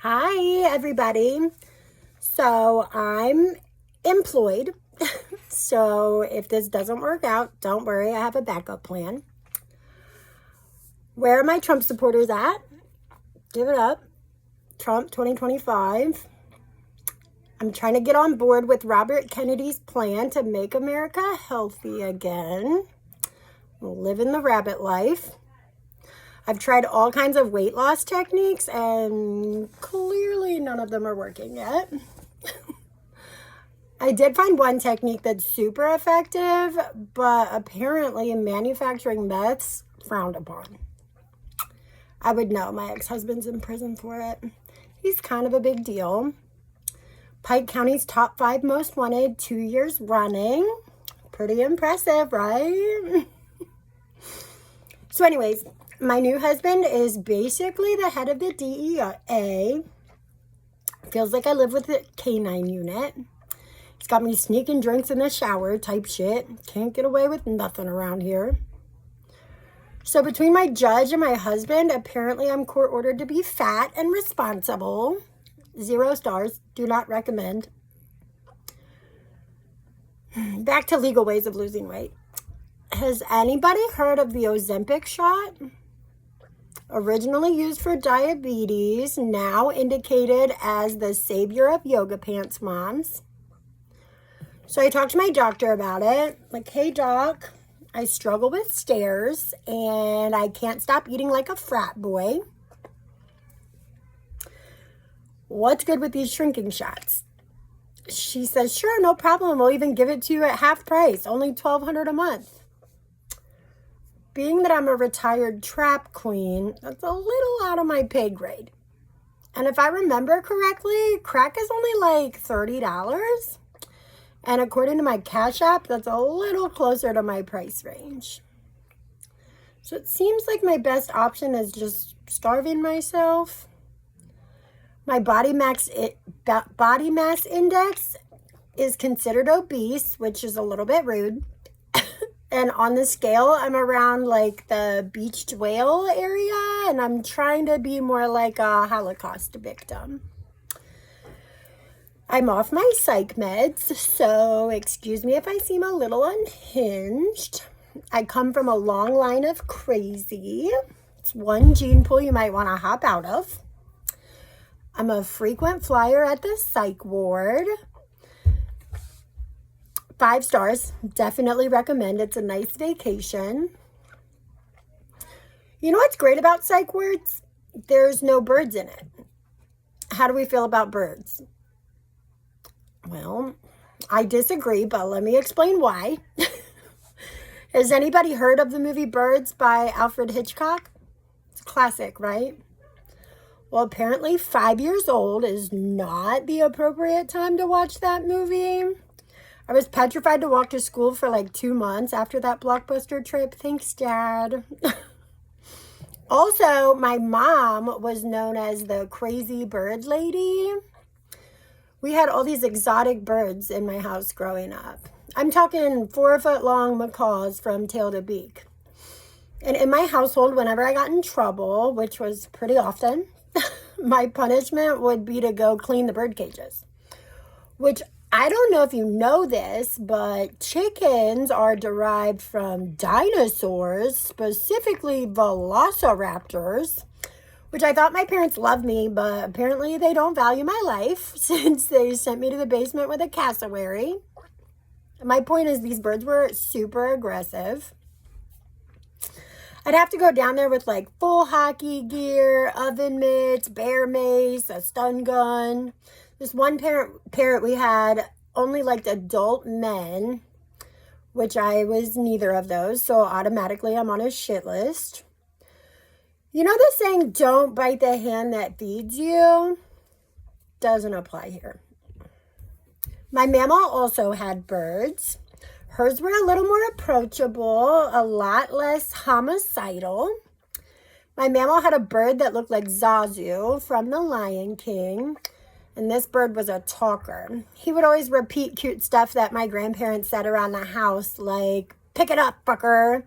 Hi, everybody. So I'm employed. So if this doesn't work out, don't worry. I have a backup plan. Where are my Trump supporters at? Give it up. Trump 2025. I'm trying to get on board with Robert Kennedy's plan to make America healthy again. Living the rabbit life. I've tried all kinds of weight loss techniques and clearly none of them are working yet. I did find one technique that's super effective, but apparently manufacturing meth's frowned upon. I would know. My ex-husband's in prison for it. He's kind of a big deal. Pike County's top 5 most wanted, 2 years running. Pretty impressive, right? So anyways, my new husband is basically the head of the DEA. Feels like I live with the K-9 unit. He's got me sneaking drinks in the shower type shit. Can't get away with nothing around here. So between my judge and my husband, apparently I'm court ordered to be fat and responsible. 0 stars. Do not recommend. Back to legal ways of losing weight. Has anybody heard of the Ozempic shot? Originally used for diabetes, now indicated as the savior of yoga pants moms. So I talked to my doctor about it. Like, hey doc, I struggle with stairs and I can't stop eating like a frat boy. What's good with these shrinking shots? She says, sure, no problem. We'll even give it to you at half price, only $1,200 a month. Being that I'm a retired trap queen, that's a little out of my pay grade. And if I remember correctly, crack is only like $30. And according to my Cash App, that's a little closer to my price range. So it seems like my best option is just starving myself. My body mass index is considered obese, which is a little bit rude. And on the scale, I'm around like the beached whale area, and I'm trying to be more like a Holocaust victim. I'm off my psych meds, so excuse me if I seem a little unhinged. I come from a long line of crazy. It's one gene pool you might want to hop out of. I'm a frequent flyer at the psych ward. 5 stars. Definitely recommend. It's a nice vacation. You know what's great about psych wards? There's no birds in it. How do we feel about birds? Well, I disagree, but let me explain why. Has anybody heard of the movie Birds by Alfred Hitchcock? It's a classic, right? Well, apparently 5 years old is not the appropriate time to watch that movie. I was petrified to walk to school for like 2 months after that blockbuster trip. Thanks, Dad. Also, my mom was known as the crazy bird lady. We had all these exotic birds in my house growing up. I'm talking 4-foot-long macaws from tail to beak. And in my household, whenever I got in trouble, which was pretty often, my punishment would be to go clean the bird cages. Which, I don't know if you know this, but chickens are derived from dinosaurs, specifically velociraptors, which I thought my parents loved me, but apparently they don't value my life since they sent me to the basement with a cassowary. My point is these birds were super aggressive. I'd have to go down there with like full hockey gear, oven mitts, bear mace, a stun gun. This one parrot we had only liked adult men, which I was neither of those, so automatically I'm on a shit list. You know the saying, don't bite the hand that feeds you? Doesn't apply here. My mama also had birds. Hers were a little more approachable, a lot less homicidal. My mama had a bird that looked like Zazu from The Lion King. And this bird was a talker. He would always repeat cute stuff that my grandparents said around the house, like, pick it up, fucker,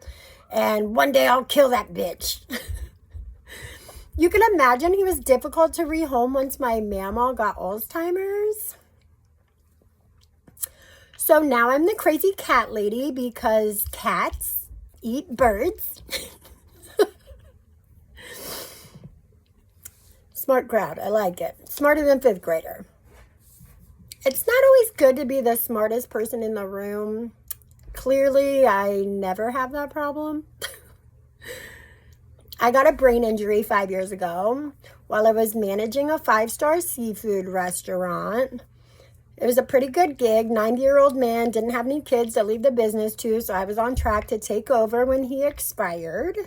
and one day I'll kill that bitch. You can imagine he was difficult to rehome once my mama got Alzheimer's. So now I'm the crazy cat lady because cats eat birds. Smart crowd. I like it. Smarter than 5th grader. It's not always good to be the smartest person in the room. Clearly, I never have that problem. I got a brain injury 5 years ago while I was managing a 5-star seafood restaurant. It was a pretty good gig. 90-year-old man, didn't have any kids to leave the business to, so I was on track to take over when he expired.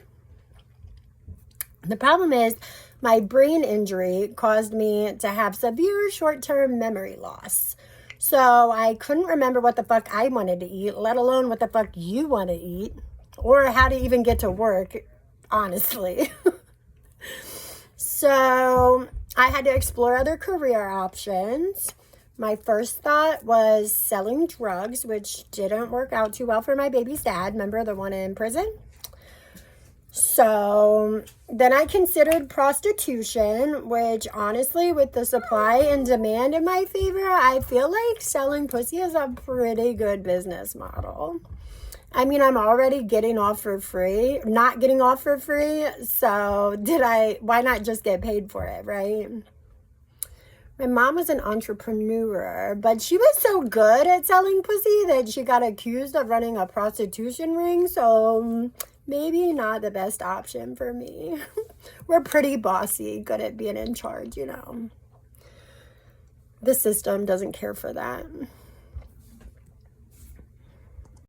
The problem is my brain injury caused me to have severe short-term memory loss. So I couldn't remember what the fuck I wanted to eat, let alone what the fuck you want to eat, or how to even get to work, honestly. So I had to explore other career options. My first thought was selling drugs, which didn't work out too well for my baby's dad. Remember the one in prison? So then I considered prostitution, which honestly, with the supply and demand in my favor, I feel like selling pussy is a pretty good business model. I mean, I'm already getting off for free, not getting off for free. So why not just get paid for it, right? My mom was an entrepreneur, but she was so good at selling pussy that she got accused of running a prostitution ring. So maybe not the best option for me. We're pretty bossy, good at being in charge, you know. The system doesn't care for that.